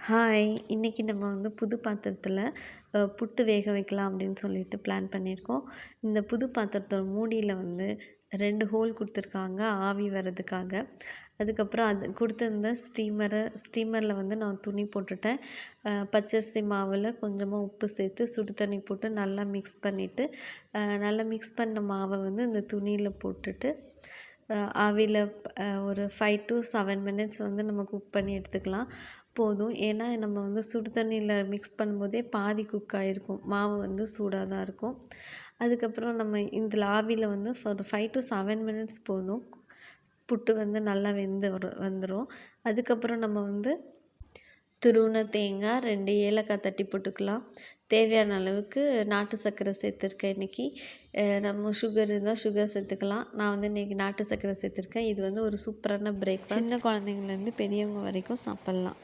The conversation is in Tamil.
ஹாய்! இன்றைக்கி நம்ம புது பாத்திரத்தில் புட்டு வேக வைக்கலாம் அப்படின்னு சொல்லிட்டு பிளான் பண்ணியிருக்கோம். இந்த புது பாத்திரத்தோட மூடியில் 2 ஹோல் கொடுத்துருக்காங்க ஆவி வர்றதுக்காக. அதுக்கப்புறம் அது கொடுத்துருந்த ஸ்டீமரில் நான் துணி போட்டுட்டேன். பச்சரிசி மாவில் கொஞ்சமாக உப்பு சேர்த்து சுடு தண்ணி போட்டு நல்லா மிக்ஸ் பண்ணிவிட்டு நல்லா மிக்ஸ் பண்ண மாவை இந்த துணியில் போட்டுட்டு ஆவியில் ஒரு 5 to 7 மினிட்ஸ் நம்ம குக் பண்ணி எடுத்துக்கலாம் போதும். ஏன்னா நம்ம சுடு தண்ணியில் மிக்ஸ் பண்ணும்போதே பாதி குக் ஆகிருக்கும். மாவு சூடாக தான் இருக்கும். அதுக்கப்புறம் நம்ம இதில் ஆவியில் ஒரு 5 to 7 மினிட்ஸ் போதும். புட்டு நல்லா வந்துடும். அதுக்கப்புறம் நம்ம துருவின தேங்காய் 2 ஏலக்காய் தட்டி போட்டுக்கலாம். தேவையான அளவுக்கு நாட்டு சர்க்கரை சேர்த்துருக்கேன் இன்றைக்கி. நம்ம சுகர் இருந்தால் சுகர் சேர்த்துக்கலாம். நான் இன்றைக்கி நாட்டு சர்க்கரை சேர்த்துருக்கேன். இது ஒரு சூப்பரான பிரேக்ஃபாஸ்ட். சின்ன குழந்தைங்கள்லேருந்து பெரியவங்க வரைக்கும் சாப்பிட்லாம்.